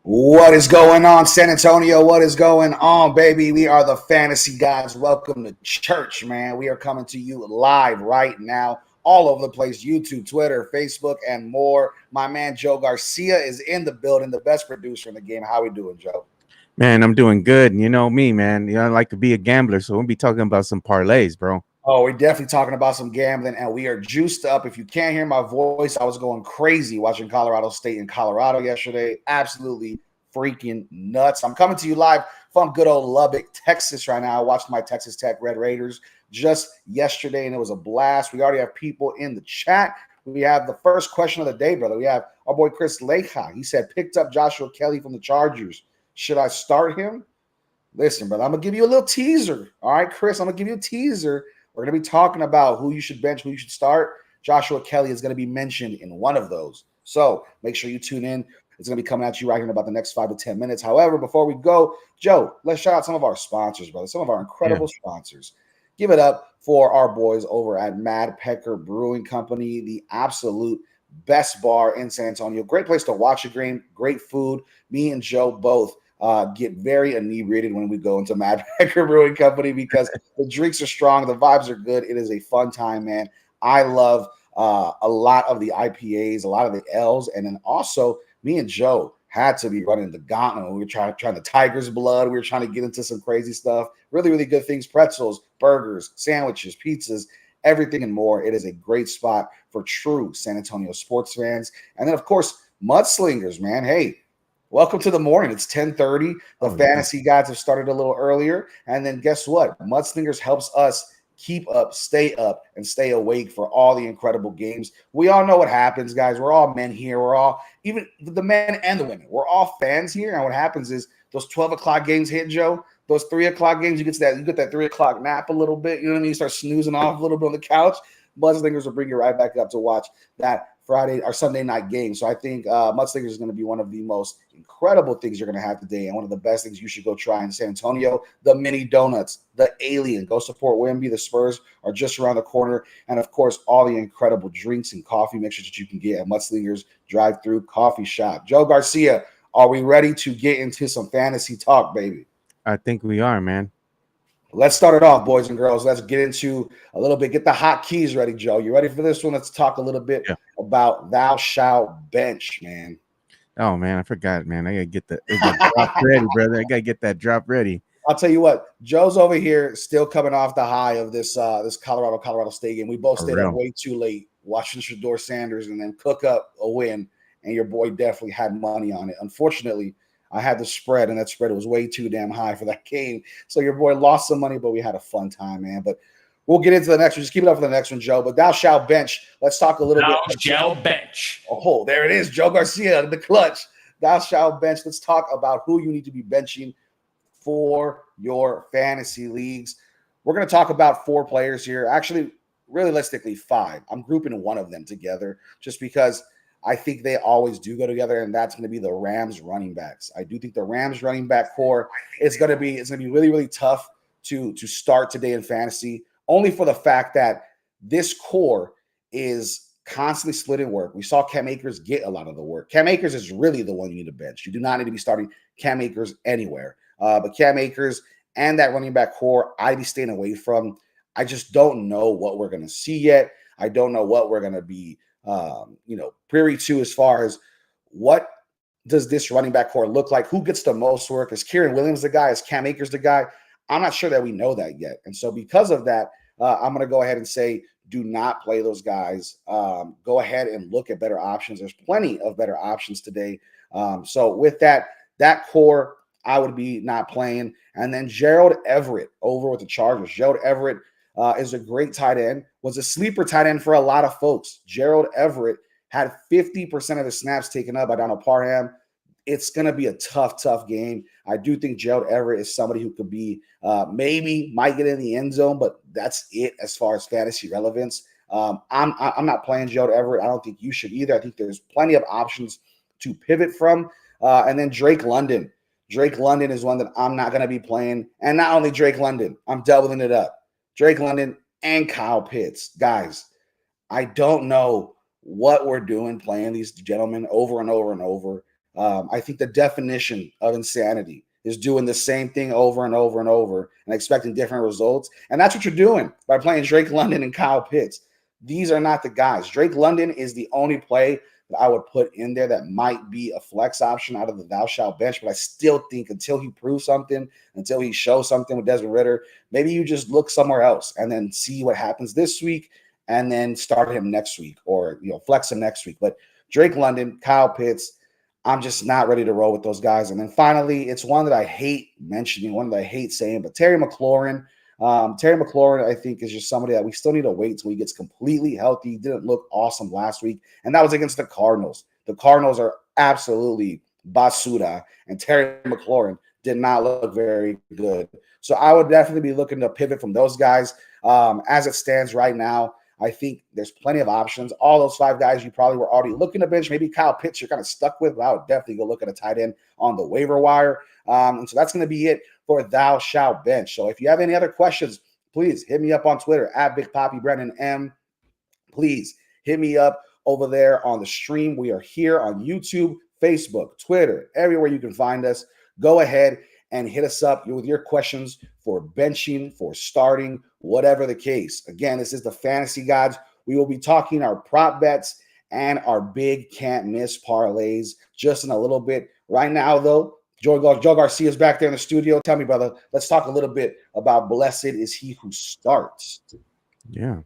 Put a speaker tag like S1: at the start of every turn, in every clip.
S1: What is going on, San Antonio? What is going on, baby? We are the Fantasy Guys. Welcome to church, man. We are coming to you live right now, all over the place, YouTube, Twitter, Facebook, and more. My man Joe Garcia is in the building, the best producer in the game. How we doing, Joe?
S2: Man, I'm doing good. And you know me, man. I like to be a gambler, so we'll be talking about some parlays, bro.
S1: Oh, we're definitely talking about some gambling, and we are juiced up. If you can't hear my voice, I was going crazy watching Colorado State in Colorado yesterday. Absolutely freaking nuts. I'm coming to you live from good old Lubbock, Texas right now. I watched my Texas Tech Red Raiders just yesterday, and it was a blast. We already have people in the chat. We have the first question of the day, brother. We have our boy Chris Leja. He said, picked up Joshua Kelly from the Chargers. Should I start him? Listen, brother, I'm going to give you a little teaser. All right, Chris, I'm going to give you a teaser. We're going to be talking about who you should bench, who you should start. Joshua Kelly is going to be mentioned in one of those. So make sure you tune in. It's going to be coming at you right here in about the next 5 to 10 minutes. However, before we go, Joe, let's shout out some of our sponsors, brother, some of our incredible sponsors. Give it up for our boys over at Mad Pecker Brewing Company, the absolute best bar in San Antonio. Great place to watch a game, great food. Me and Joe both get very inebriated when we go into Mad Pecker Brewing Company because the drinks are strong, the vibes are good. It is a fun time, man. I love a lot of the IPAs, a lot of the L's, and then also me and Joe had to be running the gauntlet. We were trying the tiger's blood. We were trying to get into some crazy stuff. Really, really good things: pretzels, burgers, sandwiches, pizzas, everything and more. It is a great spot for true San Antonio sports fans. And then, of course, Mudslingers, man. Hey, welcome to the morning. It's 10:30. The fantasy guys have started a little earlier. And then guess what? Mudslingers helps us keep up, and stay awake for all the incredible games. We all know what happens, guys. We're all men here. We're all, even the men and the women, we're all fans here. And what happens is those 12 o'clock games hit, Joe. Those 3 o'clock games, you get that 3 o'clock nap a little bit. You know what I mean? You start snoozing off a little bit on the couch. Mudslingers will bring you right back up to watch that Friday or Sunday night game. So I think Mudslingers is going to be one of the most incredible things you're going to have today, and one of the best things you should go try in San Antonio. The mini donuts, the alien. Go support Wemby. The Spurs are just around the corner, and of course, all the incredible drinks and coffee mixtures that you can get at Mudslingers drive-through coffee shop. Joe Garcia, are we ready to get into some fantasy talk, baby?
S2: I think we are, man.
S1: Let's start it off, boys and girls. Let's get into a little bit. Get the hot keys ready, Joe. You ready for this one? Let's talk a little bit about thou shalt bench, man.
S2: Oh man, I forgot, man. I gotta get the drop ready, brother. I gotta get that drop ready.
S1: I'll tell you what, Joe's over here still coming off the high of this Colorado State game. We both stayed up way too late watching Shedeur Sanders and then cook up a win, and your boy definitely had money on it. Unfortunately, I had the spread, and that spread was way too damn high for that game. So your boy lost some money, but we had a fun time, man. But we'll get into the next one. Just keep it up for the next one, Joe. But thou shalt bench. Let's talk a little bit.
S3: Thou shalt bench.
S1: Oh, there it is. Joe Garcia, the clutch. Thou shalt bench. Let's talk about who you need to be benching for your fantasy leagues. We're going to talk about 4 players here. Actually, realistically, 5. I'm grouping one of them together just because I think they always do go together, and that's going to be the Rams running backs. I do think the Rams running back core is going to be really, really tough to start today in fantasy, only for the fact that this core is constantly splitting work. We saw Cam Akers get a lot of the work. Cam Akers is really the one you need to bench. You do not need to be starting Cam Akers anywhere. But Cam Akers and that running back core, I'd be staying away from. I just don't know what we're going to see yet. I don't know what we're going to be privy to as far as what does this running back core look like? Who gets the most work? Is Kieran Williams the guy? Is Cam Akers the guy? I'm not sure that we know that yet. And so because of that, I'm going to go ahead and say do not play those guys. Go ahead and look at better options. There's plenty of better options today. So with that core, I would be not playing. And then Gerald Everett over with the Chargers. Gerald Everett is a great tight end, was a sleeper tight end for a lot of folks. Gerald Everett had 50% of his snaps taken up by Donald Parham. It's going to be a tough game. I do think Gerald Everett is somebody who could be maybe might get in the end zone, but that's it as far as fantasy relevance. I'm not playing Gerald Everett. I don't think you should either. I think there's plenty of options to pivot from. And then Drake London. Drake London is one that I'm not going to be playing. And not only Drake London, I'm doubling it up. Drake London and Kyle Pitts. Guys, I don't know what we're doing playing these gentlemen over and over and over. I think the definition of insanity is doing the same thing over and over and over and expecting different results. And that's what you're doing by playing Drake London and Kyle Pitts. These are not the guys. Drake London is the only play that I would put in there that might be a flex option out of the thou shalt bench. But I still think until he proves something, until he shows something with Desmond Ridder, maybe you just look somewhere else and then see what happens this week and then start him next week or, flex him next week. But Drake London, Kyle Pitts, I'm just not ready to roll with those guys. And then finally, it's one that I hate mentioning, one that I hate saying, but Terry McLaurin. Terry McLaurin, I think, is just somebody that we still need to wait until he gets completely healthy. He didn't look awesome last week, and that was against the Cardinals. The Cardinals are absolutely basura, and Terry McLaurin did not look very good. So I would definitely be looking to pivot from those guys. As it stands right now, I think there's plenty of options. All those 5 guys you probably were already looking to bench. Maybe Kyle Pitts you're kind of stuck with, but I would definitely go look at a tight end on the waiver wire. And so that's going to be it for Thou Shalt Bench. So if you have any other questions, please hit me up on Twitter at Big Papi Brennan M. Please hit me up over there on the stream. We are here on YouTube, Facebook, Twitter, everywhere you can find us. Go ahead and hit us up with your questions for benching, for starting, whatever the case. Again, this is the Fantasy Gods. We will be talking our prop bets and our big can't miss parlays just in a little bit. Right now, though, Joe Garcia is back there in the studio. Tell me, brother, let's talk a little bit about Blessed is He Who Starts.
S2: Yeah.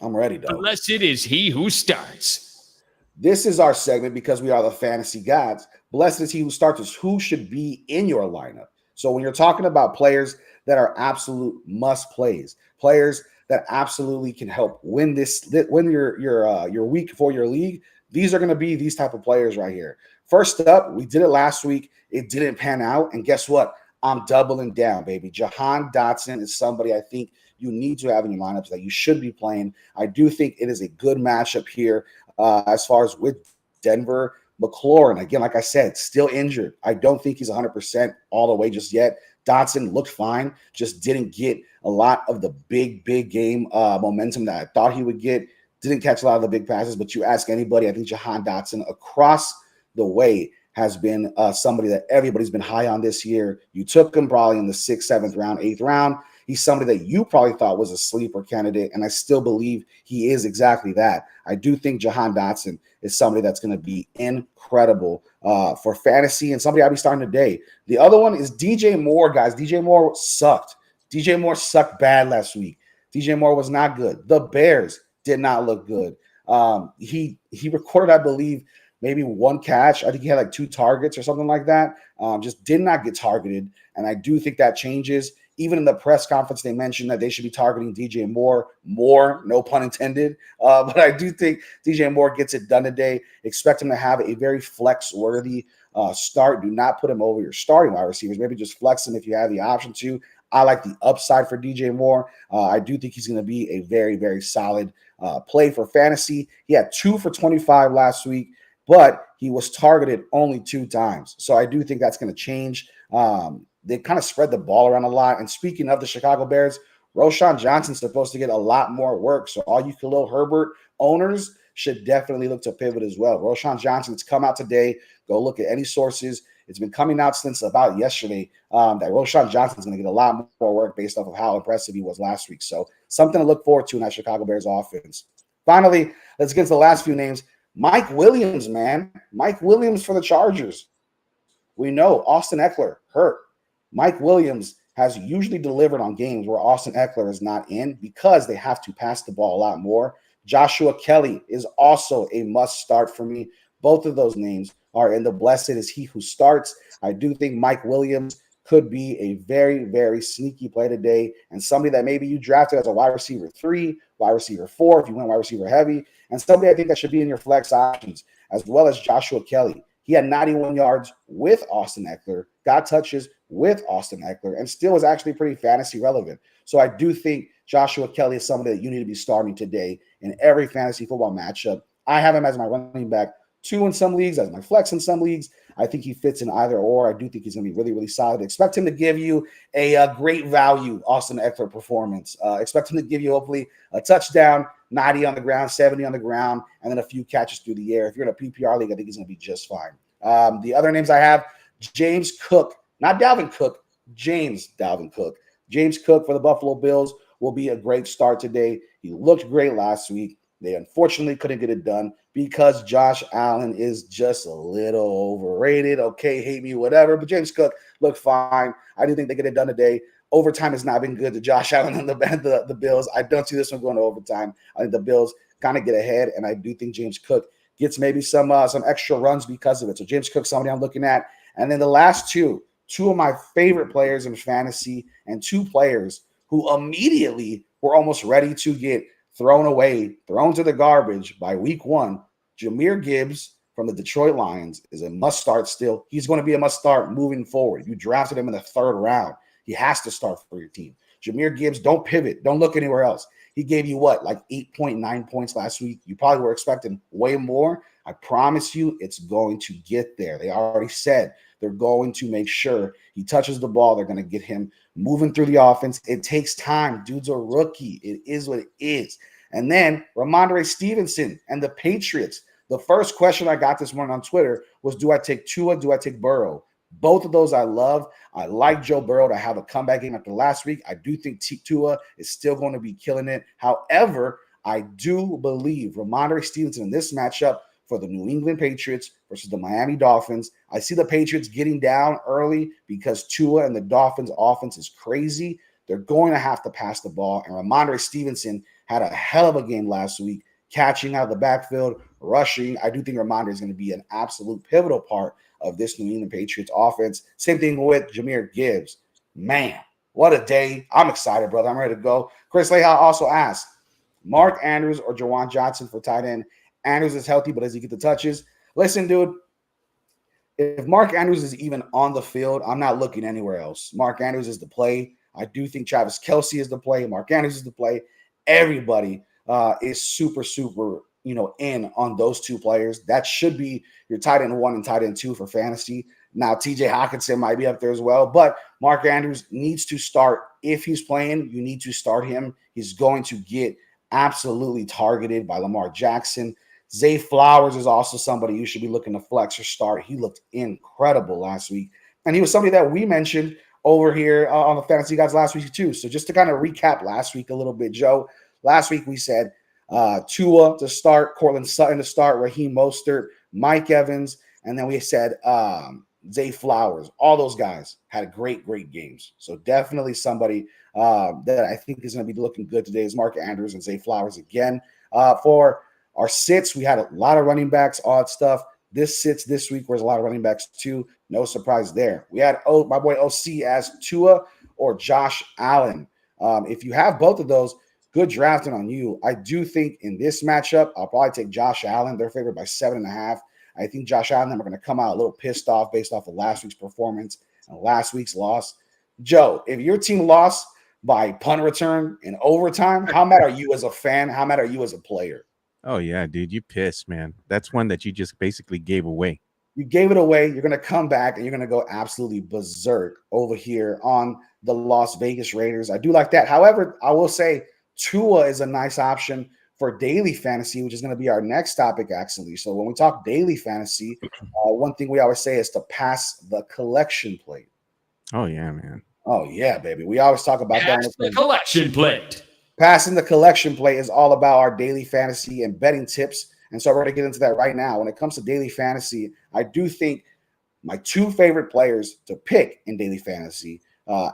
S1: I'm ready, though.
S3: Blessed is he who starts.
S1: This is our segment because we are the Fantasy Gods. Blessed is he who starts is who should be in your lineup. So when you're talking about players that are absolute must plays, players that absolutely can help win your week for your league, these are going to be these type of players right here. First up, we did it last week. It didn't pan out. And guess what? I'm doubling down, baby. Jahan Dotson is somebody I think you need to have in your lineups that you should be playing. I do think it is a good matchup here as far as with Denver. McLaurin, again, like I said, still injured. I don't think he's 100% all the way just yet. Dotson looked fine, just didn't get a lot of the big game momentum that I thought he would get. Didn't catch a lot of the big passes, but you ask anybody, I think Jahan Dotson across the way has been somebody that everybody's been high on this year. You took him probably in the 6th, 7th round, 8th round. He's somebody that you probably thought was a sleeper candidate, and I still believe he is exactly that. I do think Jahan Dotson is somebody that's going to be incredible for fantasy and somebody I'll be starting today. The other one is DJ Moore, guys. DJ Moore sucked. DJ Moore sucked bad last week. DJ Moore was not good. The Bears did not look good. He recorded, I believe, maybe 1 catch. I think he had like 2 targets or something like that. Just did not get targeted. And I do think that changes. Even in the press conference, they mentioned that they should be targeting DJ Moore more, no pun intended. But I do think DJ Moore gets it done today. Expect him to have a very flex-worthy start. Do not put him over your starting wide receivers. Maybe just flex him if you have the option to. I like the upside for DJ Moore. I do think he's going to be a very, very solid play for fantasy. He had 2 for 25 last week, but he was targeted only 2 times. So I do think that's going to change. They kind of spread the ball around a lot. And speaking of the Chicago Bears, Roschon Johnson's supposed to get a lot more work. So all you Khalil Herbert owners should definitely look to pivot as well. Roschon Johnson's come out today. Go look at any sources. It's been coming out since about yesterday that Roschon Johnson's going to get a lot more work based off of how impressive he was last week. So something to look forward to in that Chicago Bears offense. Finally, let's get to the last few names. Mike Williams, man. Mike Williams for the Chargers. We know Austin Eckler hurt. Mike Williams has usually delivered on games where Austin Eckler is not in because they have to pass the ball a lot more. Joshua Kelly is also a must start for me. Both of those names are in the blessed is he who starts. I do think Mike Williams could be a very, very sneaky play today and somebody that maybe you drafted as a wide receiver 3, wide receiver 4, if you went wide receiver heavy, and somebody I think that should be in your flex options, as well as Joshua Kelly. He had 91 yards with Austin Eckler, got touches with Austin Eckler, and still is actually pretty fantasy relevant. So I do think Joshua Kelly is somebody that you need to be starting today in every fantasy football matchup. I have him as my running back 2 in some leagues, as my flex in some leagues. I think he fits in either or. I do think he's going to be really, really solid. Expect him to give you a great value Austin Eckler performance. Expect him to give you hopefully a touchdown, 90 on the ground, 70 on the ground, and then a few catches through the air. If you're in a PPR league, I think he's going to be just fine. The other names I have, James Cook, not Dalvin Cook, James Dalvin Cook. James Cook for the Buffalo Bills will be a great start today. He looked great last week. They unfortunately couldn't get it done because Josh Allen is just a little overrated. Okay, hate me, whatever. But James Cook looked fine. I do think they get it done today. Overtime has not been good to Josh Allen and the Bills. I don't see this one going to overtime. I think the Bills kind of get ahead, and I do think James Cook gets maybe some extra runs because of it. So James Cook, somebody I'm looking at. And then the last two of my favorite players in fantasy and two players who immediately were almost ready to get thrown away, thrown to the garbage by week one. Jahmyr Gibbs from the Detroit Lions is a must start still. He's going to be a must start moving forward. You drafted him in the 3rd round. He has to start for your team. Jahmyr Gibbs, don't pivot. Don't look anywhere else. He gave you like 8.9 points last week. You probably were expecting way more. I promise you it's going to get there. They already said they're going to make sure he touches the ball. They're going to get him moving through the offense. It takes time. Dude's a rookie. It is what it is. And then Ramondre Stevenson and the Patriots. The first question I got this morning on Twitter was, do I take Tua? Do I take Burrow? Both of those I love. I like Joe Burrow to have a comeback game after last week. I do think Tua is still going to be killing it. However, I do believe Ramondre Stevenson in this matchup for the New England Patriots versus the Miami Dolphins. I see the Patriots getting down early because Tua and the Dolphins offense is crazy. They're going to have to pass the ball. And Ramondre Stevenson had a hell of a game last week, catching out of the backfield, rushing. I do think Ramondre is going to be an absolute pivotal part of this New England Patriots offense. Same thing with Jahmyr Gibbs. Man, what a day. I'm excited, brother. I'm ready to go. Chris Leha also asked, Mark Andrews or Jawan Johnson for tight end. Andrews is healthy, but does he get the touches? Listen, dude, if Mark Andrews is even on the field, I'm not looking anywhere else. Mark Andrews is the play. I do think Travis Kelce is the play. Mark Andrews is the play. Everybody is super, in on those two players. That should be your tight end 1 and tight end 2 for fantasy. Now, TJ Hawkinson might be up there as well, but Mark Andrews needs to start. If he's playing, you need to start him. He's going to get absolutely targeted by Lamar Jackson. Zay Flowers is also somebody you should be looking to flex or start. He looked incredible last week, and he was somebody that we mentioned over here on the Fantasy Guys last week too. So just to kind of recap last week a little bit, Joe, last week we said Tua to start, Cortland Sutton to start, Raheem Mostert, Mike Evans, and then we said Zay Flowers. All those guys had great games. So definitely somebody that I think is going to be looking good today is Mark Andrews and Zay Flowers again. For our sits, we had a lot of running backs, odd stuff. This sits this week was a lot of running backs too. No surprise there. We had my boy OC as Tua or Josh Allen. If you have both of those, good drafting on you. I do think in this matchup, I'll probably take Josh Allen. They're favored by 7.5. I think Josh Allen are going to come out a little pissed off based off of last week's performance and last week's loss. Joe, if your team lost by punt return in overtime, how mad are you as a fan? How mad are you as a player?
S2: Oh, yeah, dude. You pissed, man. That's one that you just basically gave away.
S1: You gave it away. You're going to come back and you're going to go absolutely berserk over here on the Las Vegas Raiders. I do like that. However, I will say Tua is a nice option for daily fantasy, which is going to be our next topic, actually. So when we talk daily fantasy, one thing we always say is to pass the collection plate.
S2: Oh, yeah, man.
S1: Oh, yeah, baby. We always talk about that.
S3: Pass the collection plate.
S1: Passing the collection plate is all about our daily fantasy and betting tips. And so we're going to get into that right now. When it comes to daily fantasy, I do think my two favorite players to pick in daily fantasy,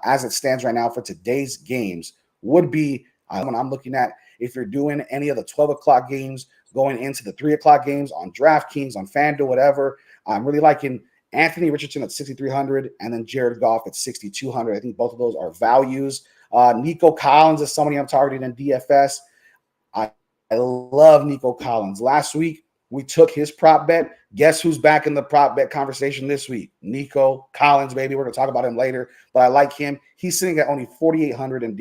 S1: as it stands right now for today's games, would be when I'm looking at if you're doing any of the 12 o'clock games going into the 3 o'clock games on DraftKings, on FanDuel, whatever. I'm really liking Anthony Richardson at 6,300 and then Jared Goff at 6,200. I think both of those are values. Nico Collins is somebody I'm targeting in DFS. I love Nico Collins. Last week, we took his prop bet. Guess who's back in the prop bet conversation this week? Nico Collins, baby. We're going to talk about him later, but I like him. He's sitting at only 4,800 in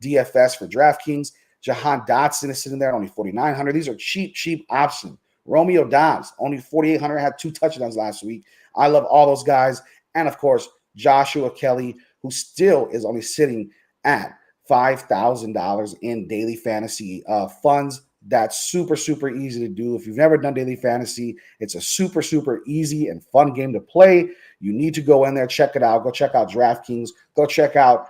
S1: DFS for DraftKings. Jahan Dotson is sitting there at only 4,900. These are cheap options. Romeo Dobbs, only 4,800, had 2 touchdowns last week. I love all those guys. And, of course, Joshua Kelly, who still is only sitting at $5,000 in daily fantasy funds. that's super, super easy to do. If you've never done daily fantasy, it's a super, super easy and fun game to play. You need to go in there, check it out. Go check out DraftKings. Go check out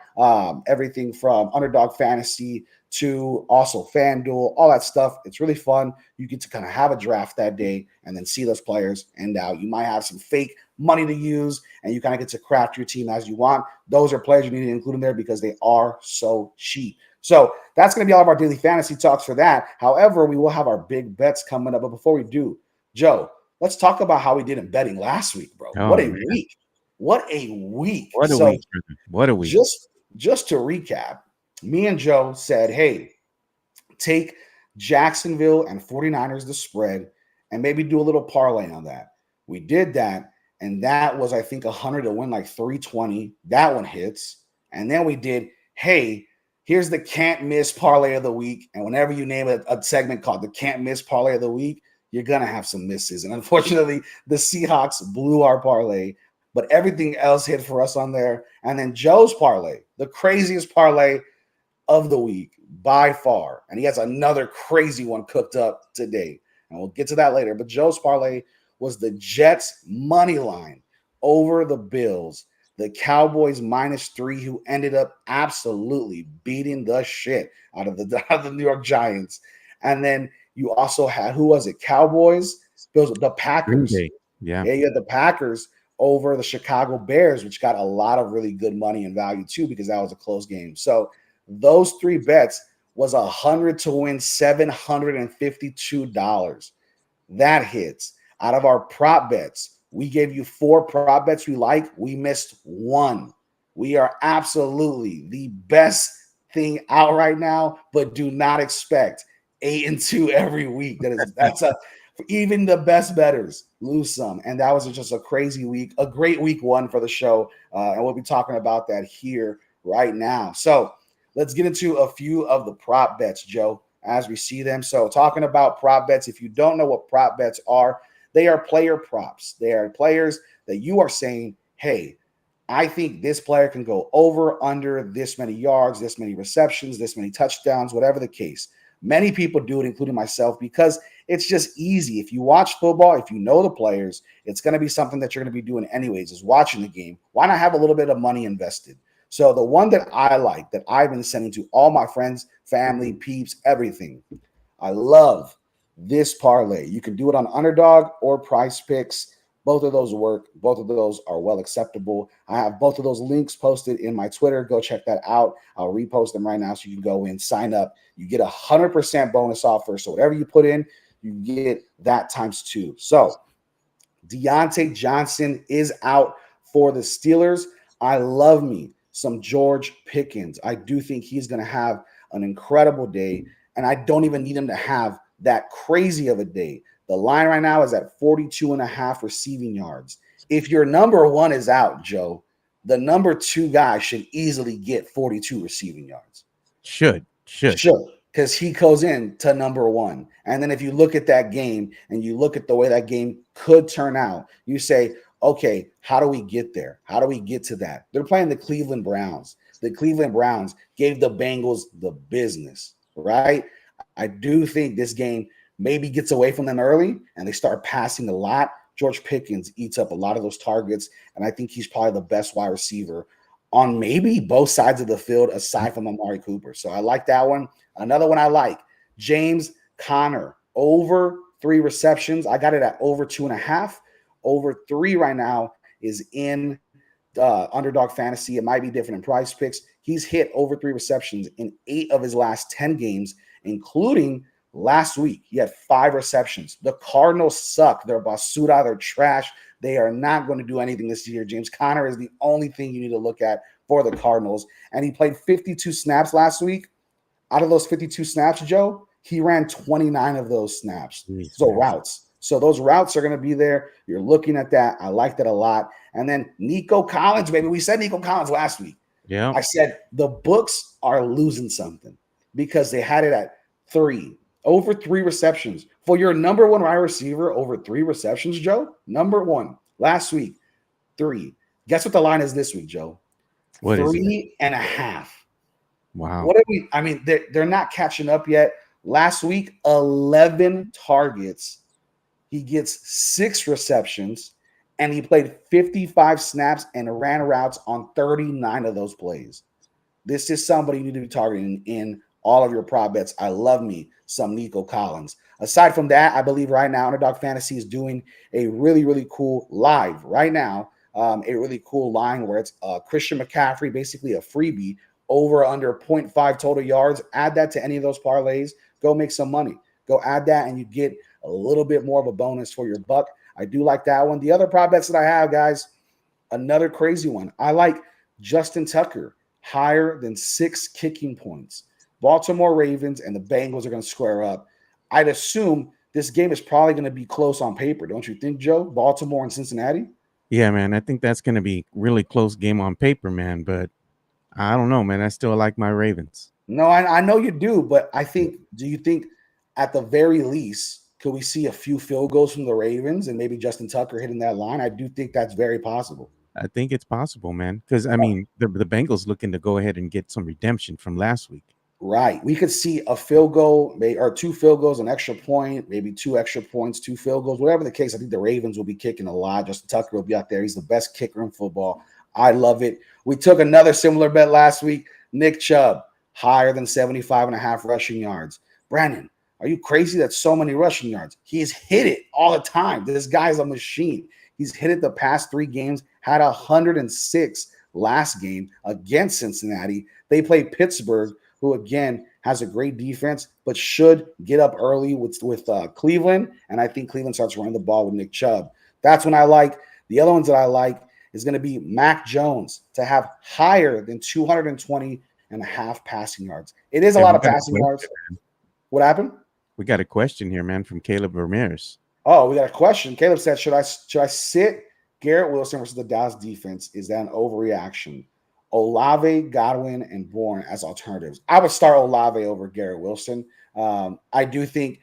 S1: everything from Underdog Fantasy to also FanDuel, all that stuff. It's really fun. You get to kind of have a draft that day and then see those players end out. You might have some fake money to use, and you kind of get to craft your team as you want. Those are players you need to include in there because they are so cheap. So that's going to be all of our daily fantasy talks for that. However, we will have our big bets coming up. But before we do, Joe, let's talk about how we did in betting last week, bro.
S2: Oh,
S1: what a
S2: man.
S1: week. What a week.
S2: What a
S1: So
S2: week. Brother. What a week.
S1: just to recap, me and Joe said, hey, take Jacksonville and 49ers the spread and maybe do a little parlay on that. We did that, and that was, I think, 100 to win like 320. That one hits. And then we did, hey, here's the can't miss parlay of the week. And whenever you name a segment called the can't miss parlay of the week, you're going to have some misses. And unfortunately, the Seahawks blew our parlay, but everything else hit for us on there. And then Joe's parlay, the craziest parlay of the week by far. And he has another crazy one cooked up today. And we'll get to that later. But Joe's parlay was the Jets money line over the Bills. The Cowboys -3, who ended up absolutely beating the shit out of the New York Giants. And then you also had, who was it? Cowboys, Bills, the Packers.
S2: Yeah,
S1: you had the Packers over the Chicago Bears, which got a lot of really good money and value too, because that was a close game. So those three bets was 100 to win $752. That hits. Out of our prop bets, we gave you 4 prop bets we like. We missed 1. We are absolutely the best thing out right now, but do not expect 8-2 every week. That's even the best bettors lose some. And that was just a crazy week, a great week 1 for the show. And we'll be talking about that here right now. So let's get into a few of the prop bets, Joe, as we see them. So talking about prop bets, if you don't know what prop bets are, they are player props. They are players that you are saying, hey, I think this player can go over, under this many yards, this many receptions, this many touchdowns, whatever the case. Many people do it, including myself, because it's just easy. If you watch football, if you know the players, it's going to be something that you're going to be doing anyways, is watching the game. Why not have a little bit of money invested? So the one that I like, that I've been sending to all my friends, family, peeps, everything, I love this parlay. You can do it on Underdog or Price Picks. Both of those work. Both of those are well acceptable. I have both of those links posted in my Twitter. Go check that out. I'll repost them right now so you can go in, sign up. You get 100% bonus offer. So whatever you put in, you get that times 2. So Deontay Johnson is out for the Steelers. I love me some George Pickens. I do think he's going to have an incredible day, and I don't even need him to have that crazy of a day. The line right now is at 42.5 receiving yards. If your number 1 is out, Joe, the number 2 guy should easily get 42 receiving yards.
S2: Should.
S1: Because he goes in to number 1. And then if you look at that game and you look at the way that game could turn out, you say, okay, how do we get there? How do we get to that? They're playing the Cleveland Browns. The Cleveland Browns gave the Bengals the business, right? I do think this game maybe gets away from them early and they start passing a lot. George Pickens eats up a lot of those targets, and I think he's probably the best wide receiver on maybe both sides of the field aside from Amari Cooper. So I like that one. Another one I like, James Conner, over 3 receptions. I got it at over 2.5. Over 3 right now is in Underdog Fantasy. It might be different in Price Picks. He's hit over 3 receptions in 8 of his last 10 games, including last week. He had 5 receptions. The Cardinals suck. They're basura. They're trash. They are not going to do anything this year. James Conner is the only thing you need to look at for the Cardinals. And he played 52 snaps last week. Out of those 52 snaps, Joe, he ran 29 of those snaps. So routes. So those routes are going to be there. You're looking at that. I like that a lot. And then Nico Collins, baby. We said Nico Collins last week.
S2: Yeah.
S1: I said the books are losing something because they had it at 3. Over 3 receptions. For your number 1 wide receiver, over 3 receptions, Joe? Number 1. Last week, 3. Guess what the line is this week, Joe?
S2: What is it?
S1: 3.5.
S2: Wow.
S1: What are we? I mean, they're not catching up yet, Last week, 11 targets. He gets 6 receptions, and he played 55 snaps and ran routes on 39 of those plays. This is somebody you need to be targeting in all of your prop bets. I love me some Nico Collins. Aside from that, I believe right now Underdog Fantasy is doing a really, really cool live right now. A really cool line where it's Christian McCaffrey, basically a freebie over under 0.5 total yards. Add that to any of those parlays. Go make some money. Go add that, and you get a little bit more of a bonus for your buck. I do like that one. The other prop bets that I have, guys, another crazy one. I like Justin Tucker, higher than 6 kicking points. Baltimore Ravens and the Bengals are going to square up. I'd assume this game is probably going to be close on paper, don't you think, Joe? Baltimore and Cincinnati?
S2: Yeah, man. I think that's going to be really close game on paper, man. But I don't know, man. I still like my Ravens.
S1: No, I know you do, but do you think at the very least, could we see a few field goals from the Ravens and maybe Justin Tucker hitting that line? I do think that's very possible.
S2: I think it's possible, man. Because, I mean, the Bengals looking to go ahead and get some redemption from last week.
S1: Right. We could see a field goal, or 2 field goals, an extra point, maybe 2 extra points, 2 field goals, whatever the case. I think the Ravens will be kicking a lot. Justin Tucker will be out there. He's the best kicker in football. I love it. We took another similar bet last week. Nick Chubb, higher than 75.5 rushing yards. Brandon, are you crazy? That's so many rushing yards. He's hit it all the time. This guy's a machine. He's hit it the past 3 games, had 106 last game against Cincinnati. They play Pittsburgh, who again has a great defense, but should get up early with Cleveland. And I think Cleveland starts running the ball with Nick Chubb. That's when I like. The other ones that I like is going to be Mac Jones to have higher than 220.5 passing yards. It is a lot of passing yards. What happened?
S2: We got a question here, man, from Caleb Ramirez.
S1: Oh, we got a question. Caleb said, should I sit Garrett Wilson versus the Dallas defense? Is that an overreaction? Olave, Godwin, and Bourne as alternatives. I would start Olave over Garrett Wilson. I do think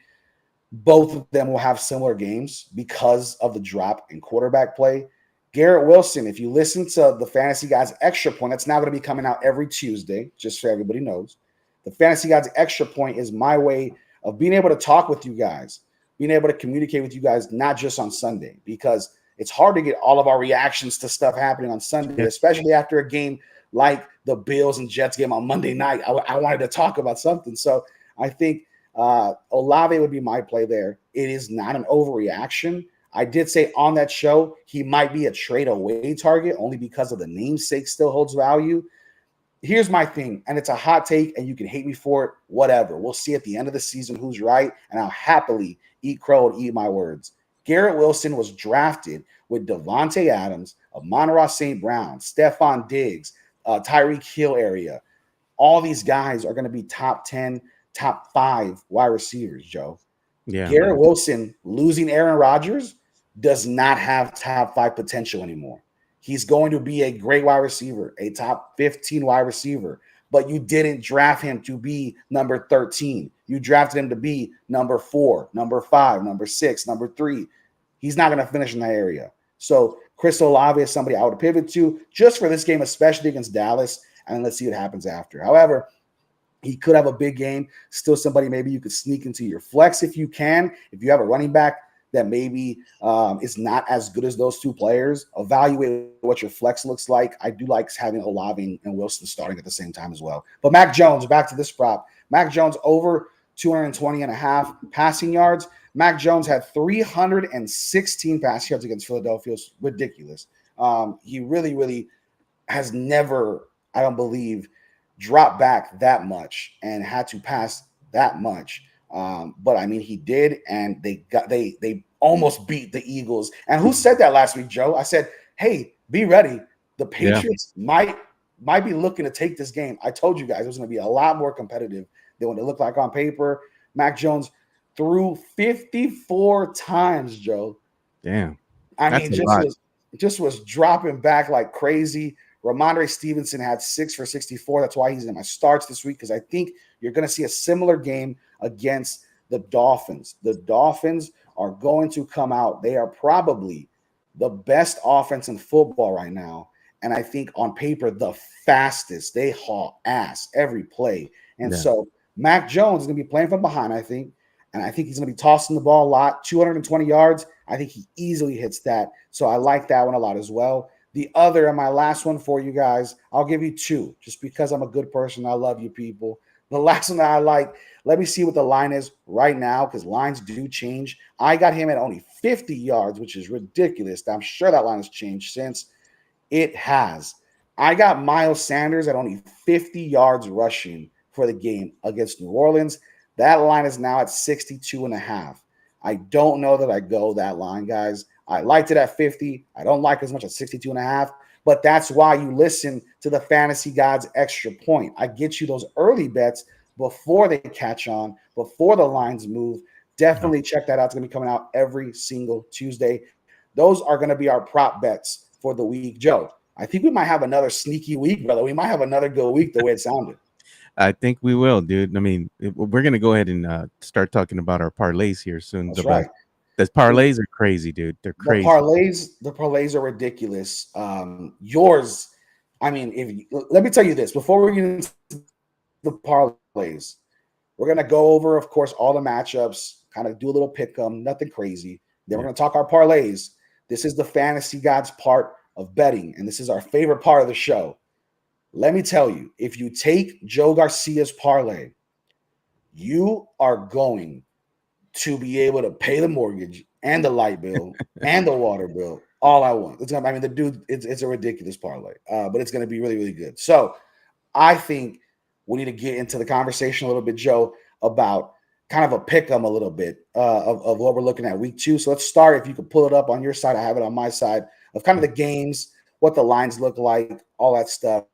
S1: both of them will have similar games because of the drop in quarterback play. Garrett Wilson, if you listen to the Fantasy Guys Extra Point, that's now going to be coming out every Tuesday, just so everybody knows. The Fantasy Guys Extra Point is my way of being able to talk with you guys, being able to communicate with you guys, not just on Sunday, because it's hard to get all of our reactions to stuff happening on Sunday, especially after a game like the Bills and Jets game on Monday night. I wanted to talk about something. So I think Olave would be my play there. It is not an overreaction. I did say on that show he might be a trade away target only because of the namesake still holds value. Here's my thing, and it's a hot take, and you can hate me for it, whatever. We'll see at the end of the season who's right, and I'll happily eat crow and eat my words. Garrett Wilson was drafted with Devontae Adams, Amon-Ra St. Brown, Stephon Diggs, Tyreek Hill area. All these guys are going to be top 10, top 5 wide receivers, Joe. Yeah, Garrett Wilson losing Aaron Rodgers does not have top 5 potential anymore. He's going to be a great wide receiver, a top 15 wide receiver, but you didn't draft him to be number 13. You drafted him to be number 4, number 5, number 6, number 3. He's not going to finish in that area. So Chris Olave is somebody I would pivot to just for this game, especially against Dallas, and let's see what happens after. However, he could have a big game. Still somebody maybe you could sneak into your flex if you can. If you have a running back that maybe is not as good as those 2 players, evaluate what your flex looks like. I do like having Olave and Wilson starting at the same time as well. But Mac Jones, back to this prop. Mac Jones over 220.5 passing yards. Mac Jones had 316 passing yards against Philadelphia. It's ridiculous. He really, really has never, I don't believe, dropped back that much and had to pass that much. But I mean, he did, and they almost beat the Eagles. And who said that last week, Joe? I said, hey, be ready. The Patriots might be looking to take this game. I told you guys it was going to be a lot more competitive than what it looked like on paper. Mac Jones threw 54 times, Joe.
S2: Damn.
S1: I mean, just was dropping back like crazy. Ramondre Stevenson had 6 for 64. That's why he's in my starts this week, because I think you're going to see a similar game against the Dolphins. The Dolphins are going to come out. They are probably the best offense in football right now. And I think on paper, the fastest. They haul ass every play. And so Mac Jones is going to be playing from behind, I think. And I think he's going to be tossing the ball a lot. 220 yards. I think he easily hits that. So I like that one a lot as well. The other, and my last one for you guys, I'll give you two just because I'm a good person. I love you people. The last one that I like, let me see what the line is right now because lines do change. I got him at only 50 yards, which is ridiculous. I'm sure that line has changed since. It has. I got Miles Sanders at only 50 yards rushing for the game against New Orleans. That line is now at 62 and a half. I don't know that I go that line, guys. I liked it at 50. I don't like as much at 62 and a half, but that's why you listen to the Fantasy Gods Extra Point. I get you those early bets before they catch on, before the lines move. Definitely check that out. It's going to be coming out every single Tuesday. Those are going to be our prop bets for the week. Joe, I think we might have another sneaky week, brother. We might have another good week the way it sounded.
S2: I think we will, dude. I mean, we're going to go ahead and start talking about our parlays here soon.
S1: That's right.
S2: The parlays are crazy, dude. They're crazy.
S1: The parlays are ridiculous. Yours, I mean, let me tell you this before we get into the parlays, we're gonna go over, of course, all the matchups, kind of do a little pick 'em, nothing crazy. Then we're gonna talk our parlays. This is the Fantasy Gods part of betting, and this is our favorite part of the show. Let me tell you, if you take Joe Garcia's parlay, you are going to be able to pay the mortgage and the light bill and the water bill all at once. The dude, it's a ridiculous parlay, but it's going to be really, really good. So I think we need to get into the conversation a little bit, Joe, about kind of a pick 'em a little bit of what we're looking at week 2. So let's start, if you could pull it up on your side. I have it on my side of kind of the games, what the lines look like, all that stuff.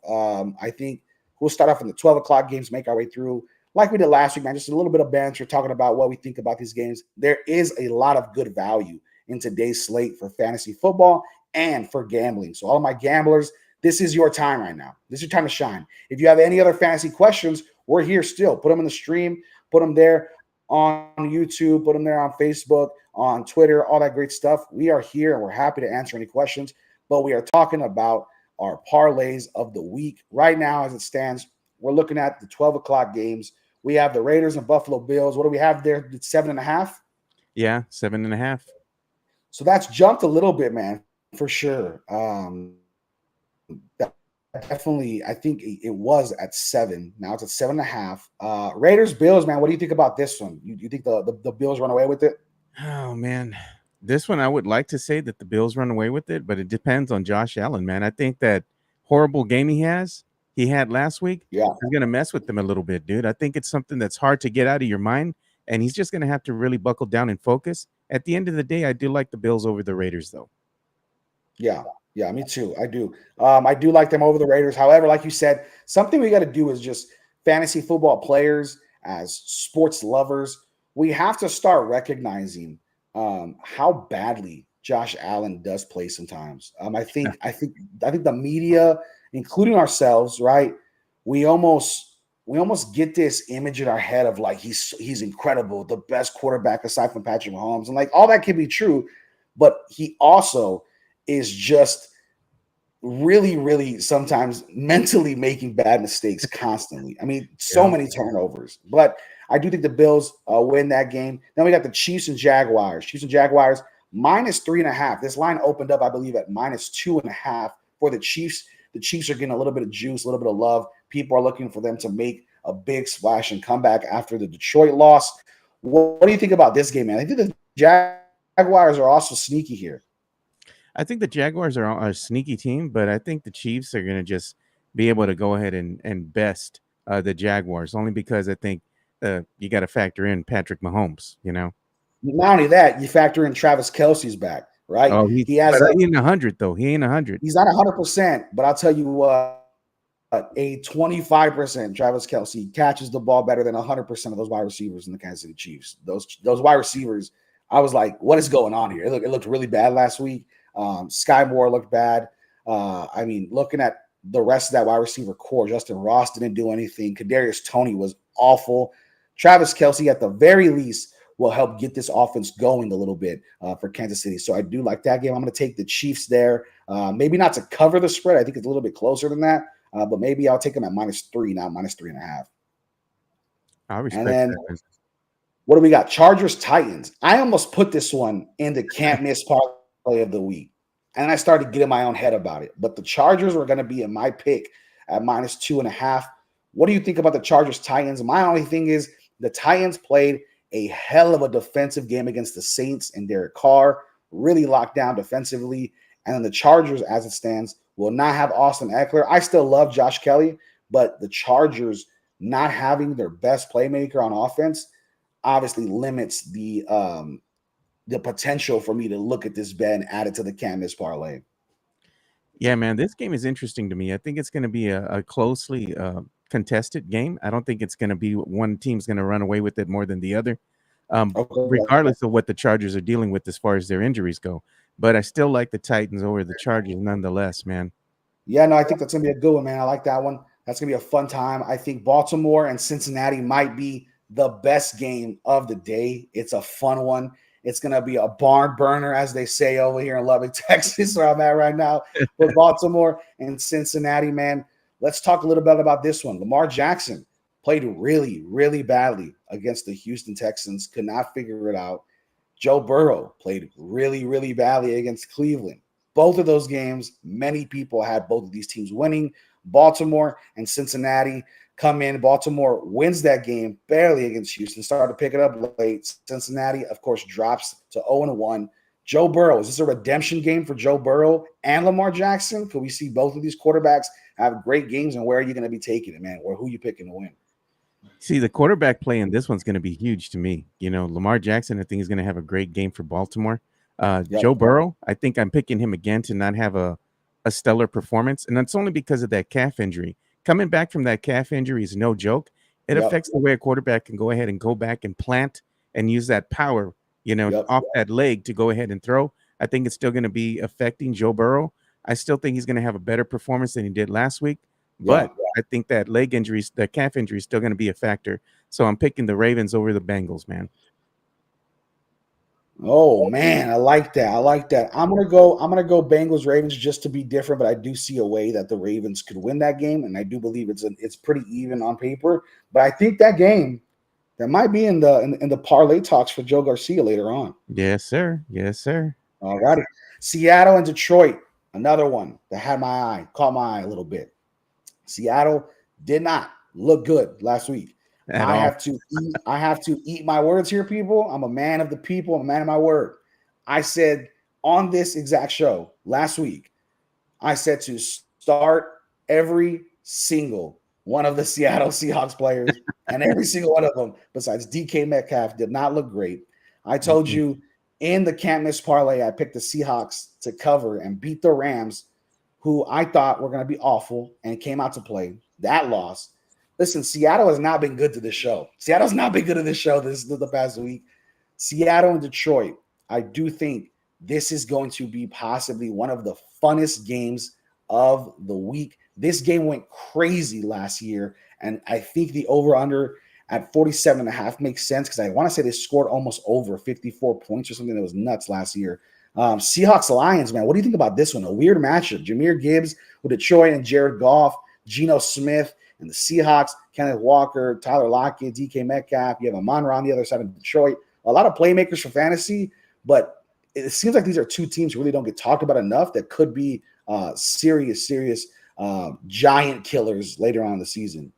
S1: I think we'll start off in the 12 o'clock games, make our way through like we did last week, man. Just a little bit of banter, talking about what we think about these games. There is a lot of good value in today's slate for fantasy football and for gambling. So all of my gamblers, this is your time right now. This is your time to shine. If you have any other fantasy questions, we're here still. Put them in the stream, put them there on YouTube, put them there on Facebook, on Twitter, all that great stuff. We are here and we're happy to answer any questions, but we are talking about our parlays of the week. Right now, as it stands, we're looking at the 12 o'clock games. We have the Raiders and Buffalo Bills. What do we have there? It's 7.5?
S2: Yeah, 7.5.
S1: So that's jumped a little bit, man, for sure. Definitely, I think it was at 7. Now it's at 7.5. Raiders, Bills, man, what do you think about this one? You think the Bills run away with it?
S2: Oh, man. This one, I would like to say that the Bills run away with it, but it depends on Josh Allen, man. I think that horrible game he had last week,
S1: yeah,
S2: is going to mess with them a little bit, dude. I think it's something that's hard to get out of your mind, and he's just going to have to really buckle down and focus. At the end of the day, I do like the Bills over the Raiders, though.
S1: Yeah, me too. I do. I do like them over the Raiders. However, like you said, something we got to do is just fantasy football players, as sports lovers, we have to start recognizing how badly Josh Allen does play sometimes. I think the media, including ourselves, right? We almost get this image in our head of like he's incredible, the best quarterback aside from Patrick Mahomes, and like all that can be true, but he also is just really, really sometimes mentally making bad mistakes constantly. I mean, so many turnovers. But I do think the Bills win that game. Then we got the Chiefs and Jaguars. -3.5. This line opened up, I believe, at -2.5 for the Chiefs. The Chiefs are getting a little bit of juice, a little bit of love. People are looking for them to make a big splash and come back after the Detroit loss. What do you think about this game, man? I think the Jaguars are also sneaky here.
S2: I think the Jaguars are a sneaky team, but I think the Chiefs are going to just be able to go ahead and best the Jaguars, only because I think you got to factor in Patrick Mahomes, you know?
S1: Not only that, you factor in Travis Kelce's back, right?
S2: Oh, he ain't 100, though. He ain't 100.
S1: He's not 100%, but I'll tell you what, a 25% Travis Kelce catches the ball better than 100% of those wide receivers in the Kansas City Chiefs. Those wide receivers, I was like, what is going on here? It looked really bad last week. Sky Moore looked bad. I mean, looking at the rest of that wide receiver core, Justin Ross didn't do anything. Kadarius Toney was awful. Travis Kelce, at the very least, will help get this offense going a little bit for Kansas City. So I do like that game. I'm going to take the Chiefs there. Maybe not to cover the spread. I think it's a little bit closer than that. But maybe I'll take them at -3, not -3.5.
S2: I
S1: And
S2: respect
S1: then
S2: that.
S1: what do we got? Chargers, Titans. I almost put this one in the can't miss parlay of the week. And I started getting my own head about it. But the Chargers were going to be in my pick at -2.5. What do you think about the Chargers, Titans? My only thing is the Titans played a hell of a defensive game against the Saints and Derek Carr, really locked down defensively. And then the Chargers, as it stands, will not have Austin Eckler. I still love Josh Kelly, but the Chargers not having their best playmaker on offense obviously limits the potential for me to look at this bet and add it to the can't miss parlay.
S2: Yeah, man, this game is interesting to me. I think it's going to be a closely contested game. I don't think it's going to be one team's going to run away with it more than the other,
S1: Okay.
S2: regardless of what the Chargers are dealing with as far as their injuries go. But I still like the Titans over the Chargers nonetheless, man.
S1: Yeah, no, I think that's going to be a good one, man. I like that one. That's going to be a fun time. I think Baltimore and Cincinnati might be the best game of the day. It's a fun one. It's going to be a barn burner, as they say over here in Lubbock, Texas, where I'm at right now. With Baltimore and Cincinnati, man, let's talk a little bit about this one. Lamar Jackson played really, really badly against the Houston Texans, could not figure it out. Joe Burrow played really, really badly against Cleveland. Both of those games, many people had both of these teams winning. Baltimore and Cincinnati come in. Baltimore wins that game barely against Houston, started to pick it up late. Cincinnati, of course, drops to 0-1. Joe Burrow, is this a redemption game for Joe Burrow and Lamar Jackson? Could we see both of these quarterbacks have great games, and where are you going to be taking it, man? Or who are you picking to win?
S2: See, the quarterback play in this one's going to be huge to me. You know, Lamar Jackson, I think, is going to have a great game for Baltimore.
S1: Yep.
S2: Joe Burrow, I think I'm picking him again to not have a stellar performance. And that's only because of that calf injury. Coming back from that calf injury is no joke. It
S1: Yep.
S2: affects the way a quarterback can go ahead and go back and plant and use that power,
S1: Yep.
S2: off that leg to go ahead and throw. I think it's still going to be affecting Joe Burrow. I still think he's going to have a better performance than he did last week. But I think that that calf injury is still going to be a factor. So I'm picking the Ravens over the Bengals, man.
S1: Oh man, I like that. I like that. I'm gonna go Bengals Ravens just to be different, but I do see a way that the Ravens could win that game, and I do believe it's pretty even on paper. But I think that game that might be in the parlay talks for Joe Garcia later on.
S2: Yes, sir. Yes, sir.
S1: All righty. Seattle and Detroit, another one that had caught my eye a little bit. Seattle did not look good last week. I have to eat my words here, people. I'm a man of the people. I'm a man of my word. I said on this exact show last week, I said to start every single one of the Seattle Seahawks players, and every single one of them, besides DK Metcalf, did not look great. I told you in the can't miss parlay, I picked the Seahawks to cover and beat the Rams, who I thought were going to be awful and came out to play. That loss. Listen, Seattle has not been good to this show. Seattle's not been good to this show the past week. Seattle and Detroit, I do think this is going to be possibly one of the funnest games of the week. This game went crazy last year, and I think the over-under at 47.5 makes sense because I want to say they scored almost over 54 points or something that was nuts last year. Seahawks-Lions, man, what do you think about this one? A weird matchup. Jahmyr Gibbs with Detroit and Jared Goff, Geno Smith, and the Seahawks, Kenneth Walker, Tyler Lockett, DK Metcalf. You have Amon-Ra on the other side of Detroit. A lot of playmakers for fantasy, but it seems like these are two teams who really don't get talked about enough that could be serious giant killers later on in the season.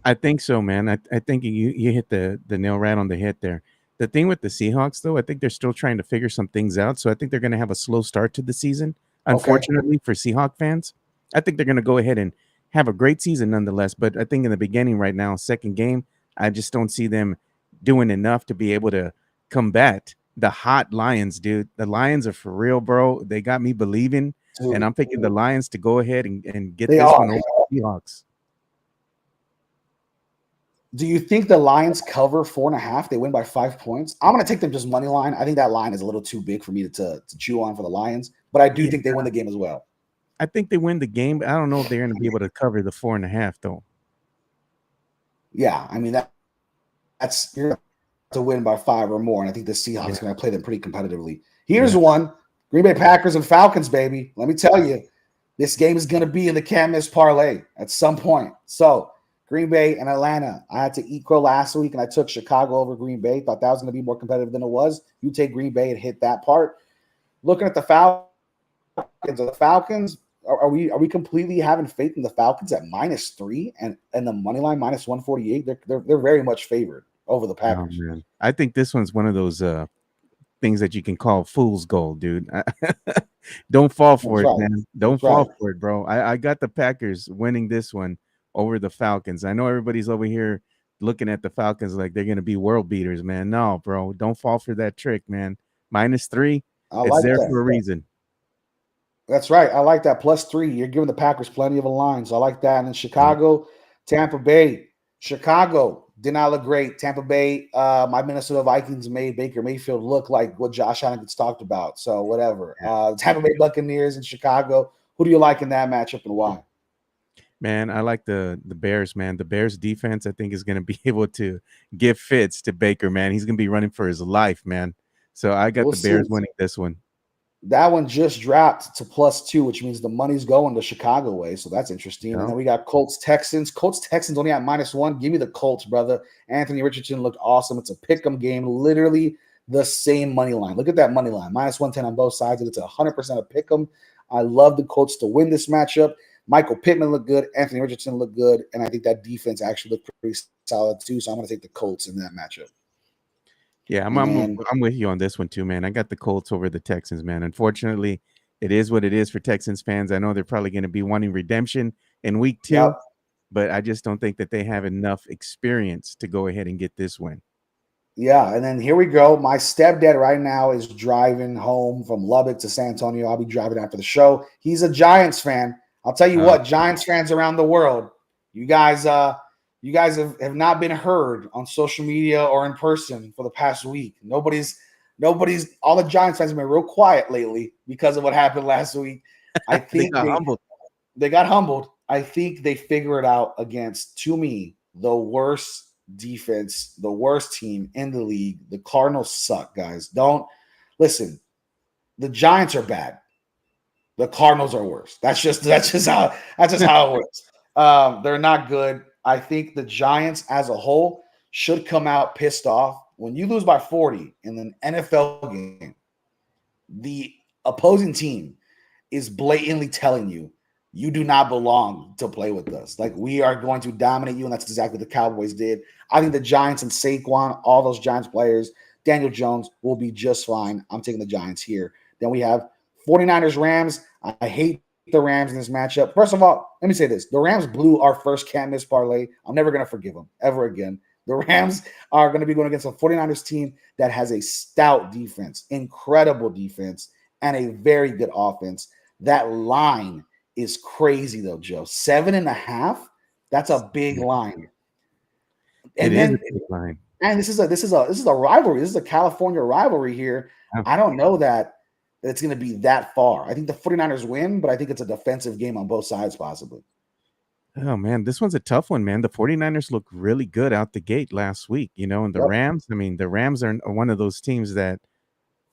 S2: I think so, man. I think you hit the nail right on the head there. The thing with the Seahawks, though, I think they're still trying to figure some things out. So I think they're going to have a slow start to the season, unfortunately, for Seahawk fans. I think they're going to go ahead and have a great season nonetheless. But I think in the beginning right now, second game, I just don't see them doing enough to be able to combat the hot Lions, dude. The Lions are for real, bro. They got me believing, and I'm picking the Lions to go ahead and get this one over the Seahawks.
S1: Do you think the Lions cover 4.5? They win by 5 points. I'm going to take them just money line. I think that line is a little too big for me to chew on for the Lions, but I do think they win the game as well.
S2: I think they win the game, but I don't know if they're going to be able to cover the 4.5, though.
S1: Yeah, I mean that's you're to win by 5 or more, and I think the Seahawks are going to play them pretty competitively. Here's one: Green Bay Packers and Falcons, baby. Let me tell you, this game is going to be in the can't miss parlay at some point. So Green Bay and Atlanta. I had to eat crow last week, and I took Chicago over Green Bay. Thought that was going to be more competitive than it was. You take Green Bay and hit that part. Looking at the Falcons, are we completely having faith in the Falcons at -3 and the money line -148? They're very much favored over the Packers.
S2: Oh, man. I think this one's one of those things that you can call fool's gold, dude. Don't fall for
S1: That's
S2: it,
S1: right.
S2: man. Don't
S1: That's
S2: fall
S1: right.
S2: for it, bro. I got the Packers winning this one over the Falcons. I know everybody's over here looking at the Falcons like they're going to be world beaters, man. No, bro. Don't fall for that trick, man. -3,
S1: I
S2: it's
S1: like
S2: there
S1: that.
S2: for a reason.
S1: That's right. I like that +3. You're giving the Packers plenty of a line, so I like that. And then Chicago, Tampa Bay. Chicago did not look great. Tampa Bay, my Minnesota Vikings made Baker Mayfield look like what Josh Allen gets talked about. So whatever. Tampa Bay Buccaneers in Chicago. Who do you like in that matchup and why?
S2: Man, I like the Bears, man. The Bears defense, I think, is going to be able to give fits to Baker, man. He's going to be running for his life, man. So I got
S1: We'll
S2: the
S1: see.
S2: Bears winning this one.
S1: That one just dropped to +2, which means the money's going the Chicago way. So that's interesting.
S2: Yeah.
S1: And then we got Colts Texans. Colts Texans only at -1. Give me the Colts, brother. Anthony Richardson looked awesome. It's a pick'em game, literally the same money line. Look at that money line, -110 on both sides. It's 100% a pick'em. I love the Colts to win this matchup. Michael Pittman looked good. Anthony Richardson looked good. And I think that defense actually looked pretty solid too. So I'm going to take the Colts in that matchup.
S2: Yeah, I'm with you on this one too, man. I got the Colts over the Texans, man. Unfortunately, it is what it is for Texans fans. I know they're probably going to be wanting redemption in week 2,
S1: Yep.
S2: but I just don't think that they have enough experience to go ahead and get this win.
S1: Yeah, and then here we go. My stepdad right now is driving home from Lubbock to San Antonio. I'll be driving after the show. He's a Giants fan. I'll tell you what, Giants fans around the world, you guys have not been heard on social media or in person for the past week. Nobody's all the Giants fans have been real quiet lately because of what happened last week. I think they got humbled. I think they figure it out against, to me, the worst defense, the worst team in the league. The Cardinals suck, guys. Don't listen. The Giants are bad. The Cardinals are worse. That's just how it works. They're not good. I think the Giants as a whole should come out pissed off. When you lose by 40 in an NFL game, the opposing team is blatantly telling you, you do not belong to play with us. Like, we are going to dominate you, and that's exactly what the Cowboys did. I think the Giants and Saquon, all those Giants players, Daniel Jones will be just fine. I'm taking the Giants here. Then we have 49ers Rams. I hate the Rams in this matchup. First of all, let me say this. The Rams blew our first can't miss parlay. I'm never going to forgive them ever again. The Rams are going to be going against a 49ers team that has a stout defense, incredible defense, and a very good offense. That line is crazy though, Joe. 7.5. That's a big line. And
S2: it is a big line.
S1: And this is a rivalry. This is a California rivalry here.
S2: Oh.
S1: I don't know that it's going to be that far. I think the 49ers win, but I think it's a defensive game on both sides, possibly.
S2: Oh, man, this one's a tough one, man. The 49ers looked really good out the gate last week, and the Rams, I mean, the Rams are one of those teams that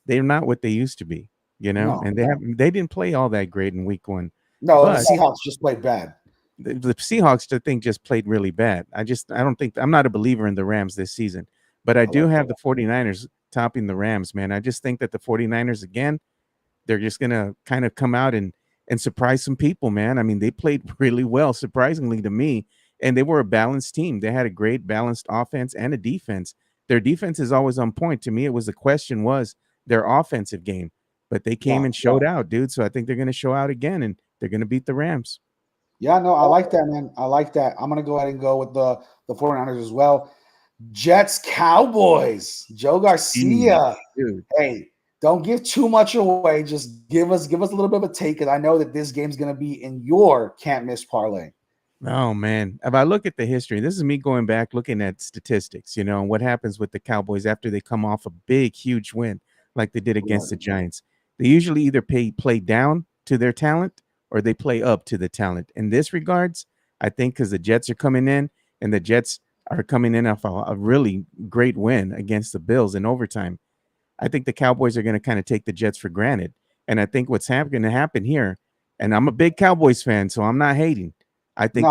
S2: they're not what they used to be,
S1: No.
S2: and they didn't play all that great in week 1.
S1: No, the Seahawks just played bad.
S2: The Seahawks, I think, just played really bad. I'm not a believer in the Rams this season, but I do have the 49ers topping the Rams, man. I just think that the 49ers, again, they're just going to kind of come out and surprise some people, man. I mean, they played really well, surprisingly to me, and they were a balanced team. They had a great balanced offense and a defense. Their defense is always on point. To me, the question was their offensive game, but they came and showed out, dude. So I think they're going to show out again, and they're going to beat the Rams.
S1: Yeah, no, I like that, man. I like that. I'm going to go ahead and go with the 49ers as well. Jets, Cowboys, Joe Garcia.
S2: Dude.
S1: Hey, don't give too much away. Just give us a little bit of a take, because I know that this game's going to be in your can't miss parlay.
S2: Oh, man. If I look at the history, this is me going back, looking at statistics, and what happens with the Cowboys after they come off a big, huge win like they did against the Giants. They usually either play down to their talent or they play up to the talent. In this regards, I think because the Jets are coming in, and the Jets are coming in off a really great win against the Bills in overtime, I think the Cowboys are going to kind of take the Jets for granted. And I think what's going to happen here, and I'm a big Cowboys fan, so I'm not hating. I think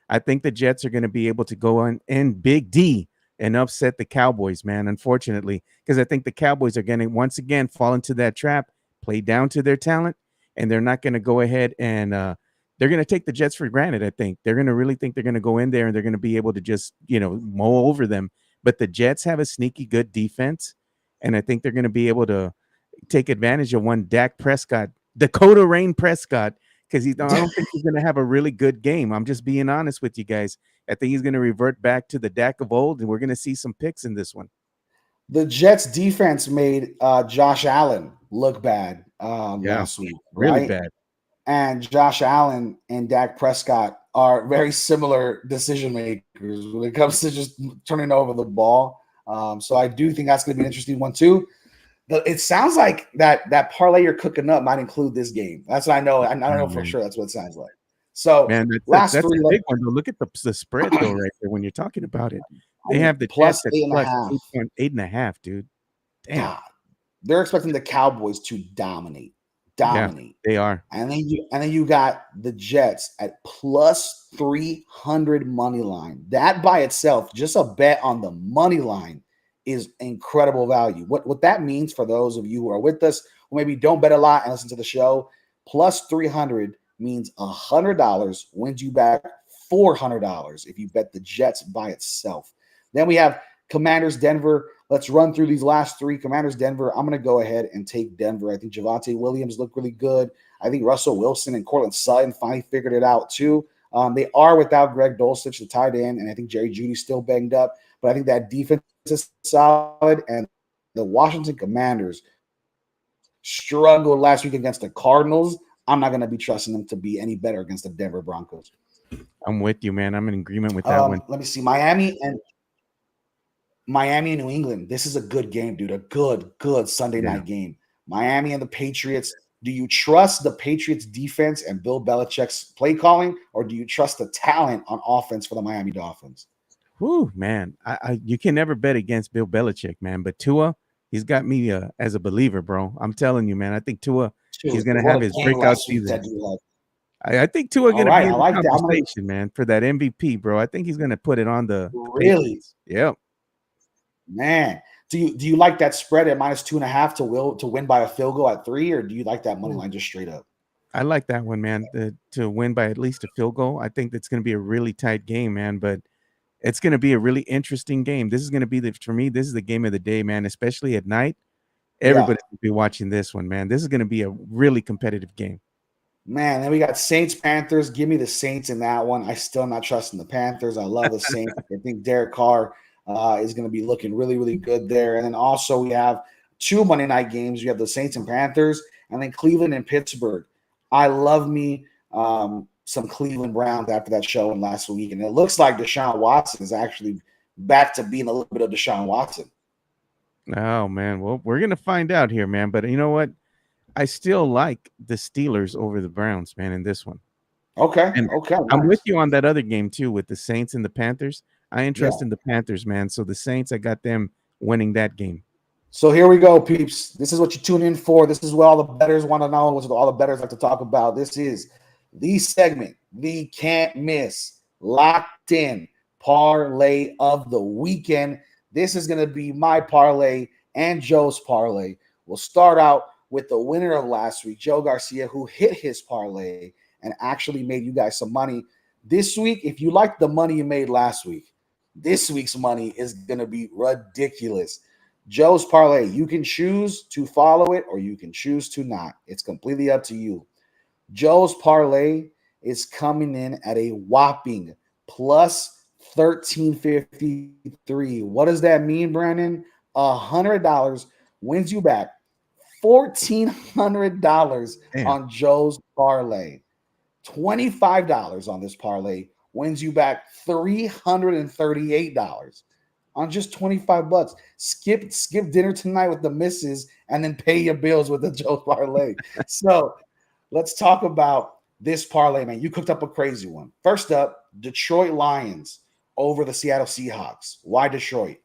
S2: I think the Jets are going to be able to go on in Big D and upset the Cowboys, man, unfortunately, because I think the Cowboys are going to once again fall into that trap, play down to their talent, and they're not going to go ahead and they're going to take the Jets for granted. I think they're going to really think they're going to go in there and they're going to be able to just, mow over them. But the Jets have a sneaky good defense, and I think they're going to be able to take advantage of one Dak Prescott, Dakota Rain Prescott, because I don't think he's going to have a really good game. I'm just being honest with you guys. I think he's going to revert back to the Dak of old, and we're going to see some picks in this one.
S1: The Jets defense made Josh Allen look bad last week,
S2: really
S1: right?
S2: bad.
S1: And Josh Allen and Dak Prescott are very similar decision makers when it comes to just turning over the ball. So I do think that's going to be an interesting one too. It sounds like that parlay you're cooking up might include this game. That's what I know. I don't know for sure. That's what it sounds like. So
S2: man, that's a big one though. Look at the spread though, right there. When you're talking about it, they have the
S1: plus
S2: Jets at plus 8.5, dude. Damn,
S1: God, they're expecting the Cowboys to dominate.
S2: Yeah, they are.
S1: And then you got the Jets at plus 300 money line. That by itself, just a bet on the money line, is incredible value. What that means for those of you who are with us who maybe don't bet a lot and listen to the show, plus 300 means $100 wins you back $400 if you bet the Jets by itself. Then we have Commanders Denver. Let's run through these last three. Commanders Denver. I'm going to go ahead and take Denver. I think Javonte Williams looked really good. I think Russell Wilson and Cortland Sutton finally figured it out too. They are without Greg Dulcich, the tight end, and I think Jerry Jeudy's still banged up. But I think that defense is solid, and the Washington Commanders struggled last week against the Cardinals. I'm not going to be trusting them to be any better against the Denver Broncos.
S2: I'm with you, man. I'm in agreement with that one.
S1: Let me see. Miami and New England. This is a good game, dude. A good Sunday night game. Miami and the Patriots. Do you trust the Patriots defense and Bill Belichick's play calling, or do you trust the talent on offense for the Miami Dolphins?
S2: Whew, man. You can never bet against Bill Belichick, man. But Tua, he's got me as a believer, bro. I'm telling you, man. I think Tua, he's going to have his breakout season. I think Tua going to be in the conversation, man, for that MVP, bro. I think he's going to put it on the
S1: Patriots.
S2: Yep.
S1: Man, do you like that spread at minus 2.5 to win by a field goal at 3, or do you like that money line just straight up?
S2: I like that one, man. To win by at least a field goal. I think that's going to be a really tight game, man. But it's going to be a really interesting game. This is going to be for me. This is the game of the day, man. Especially at night, everybody will be watching this one, man. This is going to be a really competitive game.
S1: Man, then we got Saints Panthers. Give me the Saints in that one. I still not trusting the Panthers. I love the Saints. I think Derek Carr is going to be looking really, really good there. And then also we have 2 Monday night games. You have the Saints and Panthers, and then Cleveland and Pittsburgh. I love me some Cleveland Browns after that show last week, and it looks like Deshaun Watson is actually back to being a little bit of Deshaun Watson.
S2: Oh, man. Well, we're going to find out here, man. But you know what? I still like the Steelers over the Browns, man, in this one.
S1: Okay.
S2: I'm with you on that other game, too, with the Saints and the Panthers. I ain't trusting the Panthers, man. So the Saints, I got them winning that game.
S1: So here we go, peeps. This is what you tune in for. This is what all the bettors want to know. What all the bettors like to talk about. This is the segment, the can't miss, locked in parlay of the weekend. This is going to be my parlay and Joe's parlay. We'll start out with the winner of last week, Joe Garcia, who hit his parlay and actually made you guys some money. This week, if you like the money you made last week, this week's money is going to be ridiculous. Joe's parlay, you can choose to follow it or you can choose to not. It's completely up to you. Joe's parlay is coming in at a whopping plus 1353. What does that mean, Brandon? $100 wins you back $1,400 on Joe's parlay. $25 on this parlay wins you back $338 on just $25. Skip dinner tonight with the missus and then pay your bills with the Joe's parlay. So let's talk about this parlay, man. You cooked up a crazy one. First up, Detroit Lions over the Seattle Seahawks. Why Detroit?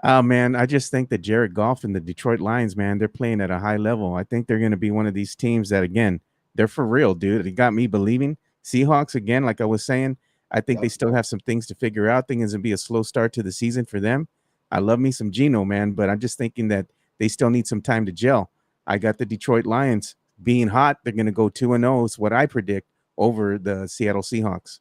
S2: Oh, man, I just think that Jared Goff and the Detroit Lions, man, they're playing at a high level. I think they're going to be one of these teams that, again, they're for real, dude. It got me believing Seahawks, again, like I was saying, I think they
S1: Yep.
S2: still have some things to figure out. I think it's going to be a slow start to the season for them. I love me some Geno, man, but I'm just thinking that they still need some time to gel. I got the Detroit Lions being hot. They're going to go 2-0 is what I predict over the Seattle Seahawks.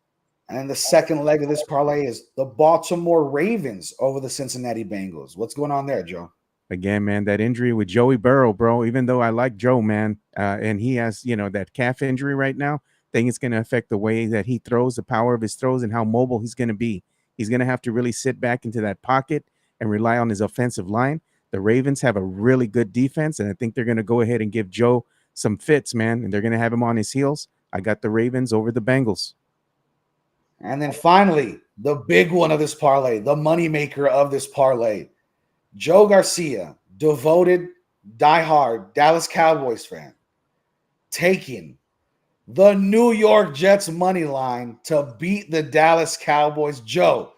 S1: And the second leg of this parlay is the Baltimore Ravens over the Cincinnati Bengals. What's going on there, Joe?
S2: Again, man, that injury with Joey Burrow, bro, even though I like Joe, man, and he has, that calf injury right now, I think it's going to affect the way that he throws, the power of his throws, and how mobile he's going to be. He's going to have to really sit back into that pocket and rely on his offensive line. The Ravens have a really good defense, and I think they're going to go ahead and give Joe some fits, man, and they're going to have him on his heels. I got the Ravens over the Bengals.
S1: And then finally, the big one of this parlay, the moneymaker of this parlay, Joe Garcia, devoted, diehard Dallas Cowboys fan, taking the New York Jets money line to beat the Dallas Cowboys. Joe,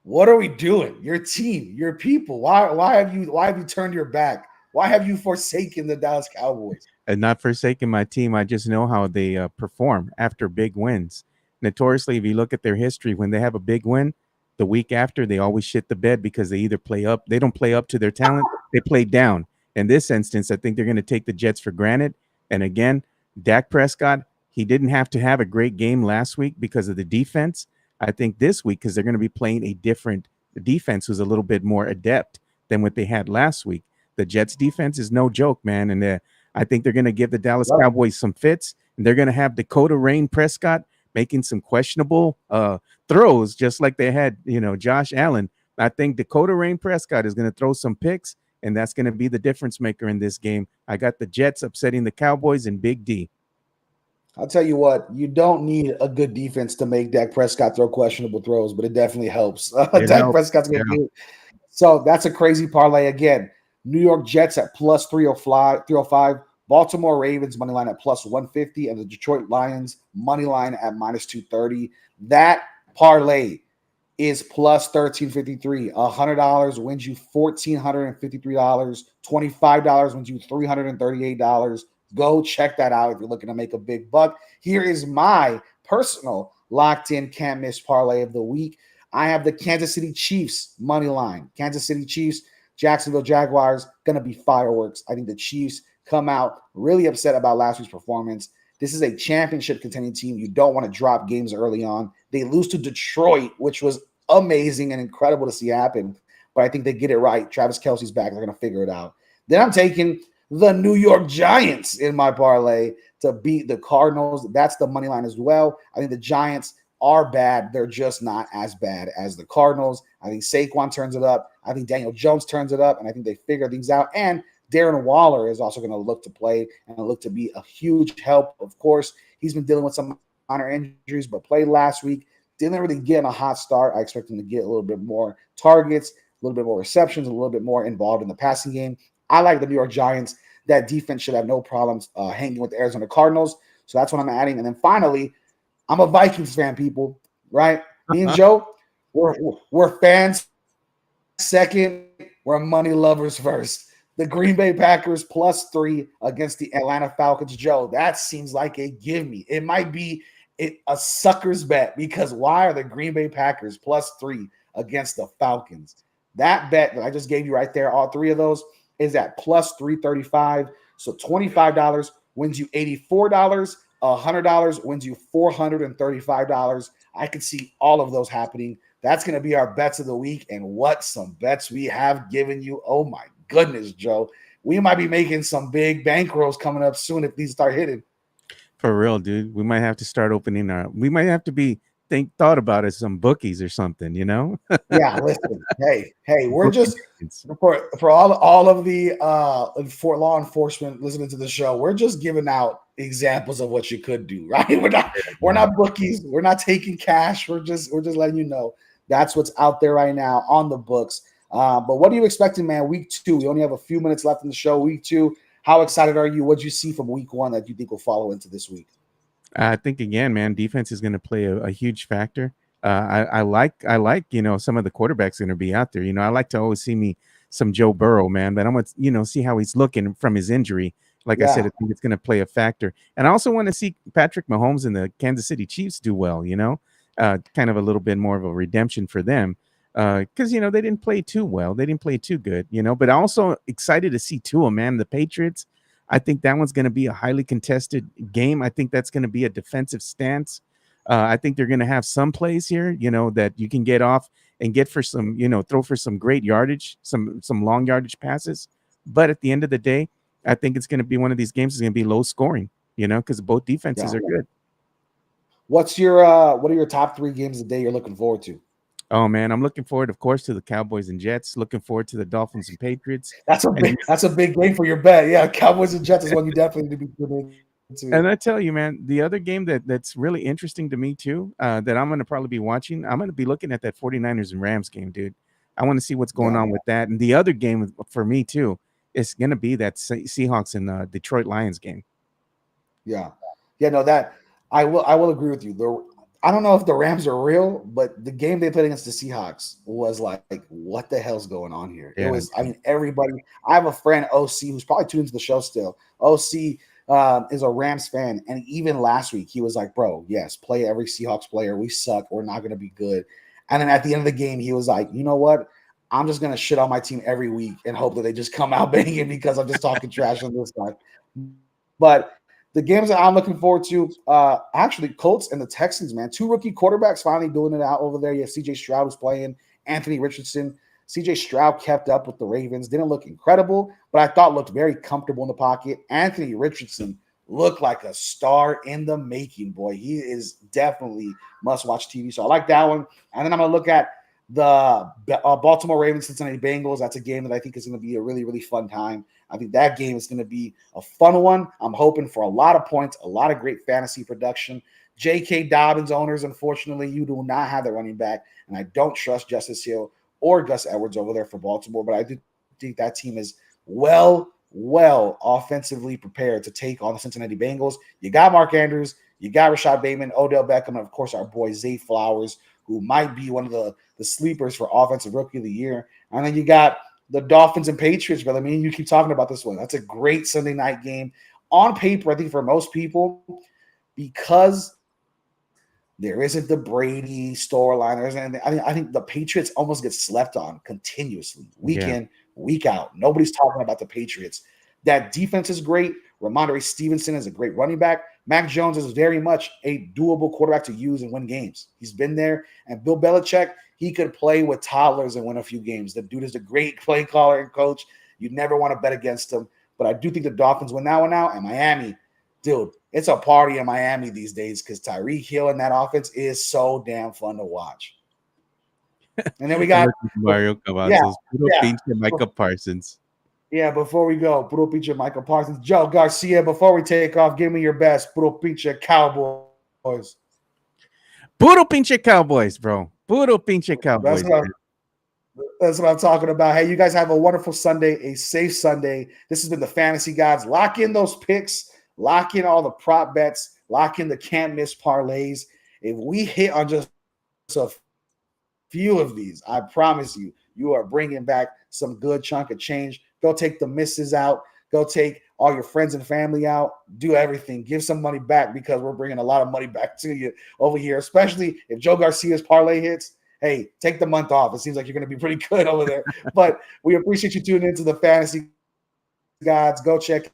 S1: what are we doing? Your team, your people. Why have you turned your back? Why have you forsaken the Dallas Cowboys?
S2: And not forsaking my team. I just know how they perform after big wins. Notoriously, if you look at their history, when they have a big win, the week after, they always shit the bed because they either play up, they don't play up to their talent, they play down. In this instance, I think they're going to take the Jets for granted. And again, Dak Prescott, he didn't have to have a great game last week because of the defense. I think this week, because they're going to be playing a different defense who's a little bit more adept than what they had last week. The Jets defense is no joke, man. And I think they're going to give the Dallas Cowboys some fits, and they're going to have Dakota Rain Prescott making some questionable throws, just like they had, Josh Allen. I think Dakota Rain Prescott is going to throw some picks, and that's going to be the difference maker in this game. I got the Jets upsetting the Cowboys in Big D.
S1: I'll tell you what, you don't need a good defense to make Dak Prescott throw questionable throws, but it definitely helps. Dak Prescott's going to do it. So that's a crazy parlay again. New York Jets at plus 305, Baltimore Ravens money line at plus 150, and the Detroit Lions money line at minus 230. That parlay is plus 1353. $100 wins you $1,453. $25 wins you $338. Go check that out if you're looking to make a big buck. Here is my personal locked in can't miss parlay of the week. I have the Kansas City Chiefs money line. Kansas City Chiefs, Jacksonville Jaguars, going to be fireworks. I think the Chiefs come out really upset about last week's performance. This is a championship contending team. You don't want to drop games early on. They lose to Detroit, which was amazing and incredible to see happen. But I think they get it right. Travis Kelce's back. They're going to figure it out. Then I'm taking the New York Giants in my parlay to beat the Cardinals. That's the money line as well. I think the Giants are bad. They're just not as bad as the Cardinals. I think Saquon turns it up. I think Daniel Jones turns it up, and I think they figure things out. And Darren Waller is also going to look to play and look to be a huge help. Of course, he's been dealing with some minor injuries, but played last week. Didn't really get a hot start. I expect him to get a little bit more targets, a little bit more receptions, a little bit more involved in the passing game. I like the New York Giants. That defense should have no problems hanging with the Arizona Cardinals. So that's what I'm adding. And then finally, I'm a Vikings fan, people, right? Me and Joe, we're fans second. We're money lovers first. The Green Bay Packers plus 3 against the Atlanta Falcons. Joe, that seems like a give me. It might be a sucker's bet because why are the Green Bay Packers plus 3 against the Falcons? That bet that I just gave you right there, all three of those, is at plus 335. So $25 wins you $84. $100 wins you $435. I can see all of those happening. That's going to be our bets of the week. And what some bets we have given you. Oh my goodness, Joe. We might be making some big bankrolls coming up soon if these start hitting. For
S2: real, dude. We might have to start opening we might have to be thought about as some bookies or something,
S1: Yeah, listen. Hey, we're just for all of the for law enforcement listening to the show, we're just giving out examples of what you could do, right? We're not bookies, we're not taking cash, we're just letting you know that's what's out there right now on the books. But what are you expecting, man? Week 2. We only have a few minutes left in the show. Week 2. How excited are you? What did you see from week 1 that you think will follow into this week?
S2: I think again, man, defense is going to play a huge factor. I like, some of the quarterbacks going to be out there. I like to always see me some Joe Burrow, man, but I'm going to, see how he's looking from his injury. Like I said, I think it's going to play a factor. And I also want to see Patrick Mahomes and the Kansas City Chiefs do well, kind of a little bit more of a redemption for them. Because, they didn't play too well. They didn't play too good, but also excited to see Tua, man, the Patriots. I think that one's going to be a highly contested game. I think that's going to be a defensive stance. I think they're going to have some plays here, that you can get off and get for some, throw for some great yardage, some long yardage passes. But at the end of the day, I think it's going to be one of these games is going to be low scoring, because both defenses are good.
S1: What are your top 3 games of the day you're looking forward to?
S2: Oh man, I'm looking forward, of course, to the Cowboys and Jets. Looking forward to the Dolphins and Patriots.
S1: That's a big game for your bet. Yeah, Cowboys and Jets is one you definitely need to be tuned into.
S2: And I tell you, man, the other game that's really interesting to me too, that I'm going to probably be watching, I'm going to be looking at that 49ers and Rams game, dude. I want to see what's going on with that. And the other game for me too is going to be that Seahawks and Detroit Lions game.
S1: Yeah, no, that I will agree with you. I don't know if the Rams are real, but the game they played against the Seahawks was like what the hell's going on here? Yeah. It was, everybody. I have a friend, OC, who's probably tuned into the show still. OC is a Rams fan, and even last week he was like, "Bro, yes, play every Seahawks player. We suck. We're not going to be good." And then at the end of the game, he was like, "You know what? I'm just going to shit on my team every week and hope that they just come out banging because I'm just talking trash on this side." But the games that I'm looking forward to, actually, Colts and the Texans, man. 2 rookie quarterbacks finally doing it out over there. You have C.J. Stroud who's playing, Anthony Richardson. C.J. Stroud kept up with the Ravens. Didn't look incredible, but I thought looked very comfortable in the pocket. Anthony Richardson looked like a star in the making, boy. He is definitely must-watch TV. So I like that one. And then I'm going to look at the Baltimore Ravens, Cincinnati Bengals. That's a game that I think is going to be a really, really fun time. I think that game is going to be a fun one. I'm hoping for a lot of points, a lot of great fantasy production. J.K. Dobbins owners, unfortunately, you do not have the running back, and I don't trust Justice Hill or Gus Edwards over there for Baltimore, but I do think that team is well offensively prepared to take on the Cincinnati Bengals. You got Mark Andrews, you got Rashad Bateman, Odell Beckham, and of course our boy Zay Flowers, who might be one of the sleepers for Offensive Rookie of the Year. And then you got the Dolphins and Patriots, brother. I mean, you keep talking about this one. That's a great Sunday night game. On paper, I think for most people, because there isn't the Brady storyline, there isn't anything, I think the Patriots almost get slept on continuously, week in, week out. Nobody's talking about the Patriots. That defense is great. Ramondre Stevenson is a great running back. Mac Jones is very much a doable quarterback to use and win games. He's been there. And Bill Belichick, he could play with toddlers and win a few games. The dude is a great play caller and coach. You never want to bet against him. But I do think the Dolphins win that one out. And Miami, dude, it's a party in Miami these days because Tyreek Hill and that offense is so damn fun to watch. And then we got
S2: Mario Cavazos, Micah Parsons.
S1: Yeah, before we go, Puro Pinche Michael Parsons. Joe Garcia, before we take off, give me your best. Puro Pinche Cowboys.
S2: Puro Pinche Cowboys, bro. Puro Pinche Cowboys.
S1: That's what I'm talking about. Hey, you guys have a wonderful Sunday, a safe Sunday. This has been the Fantasy Gods. Lock in those picks. Lock in all the prop bets. Lock in the can't miss parlays. If we hit on just a few of these, I promise you, you are bringing back some good chunk of change. Go take the misses out. Go take all your friends and family out. Do everything. Give some money back because we're bringing a lot of money back to you over here, especially if Joe Garcia's parlay hits. Hey, take the month off. It seems like you're going to be pretty good over there. But we appreciate you tuning into the Fantasy Gods. Go check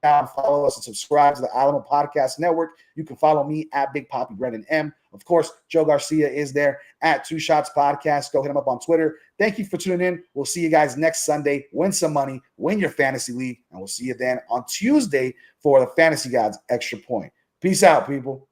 S1: out, follow us, and subscribe to the Alamo Podcast Network. You can follow me at Big Poppy Brendan M. Of course, Joe Garcia is there at Two Shots Podcast. Go hit him up on Twitter. Thank you for tuning in. We'll see you guys next Sunday. Win some money, win your fantasy league, and we'll see you then on Tuesday for the Fantasy Gods Extra Point. Peace out, people.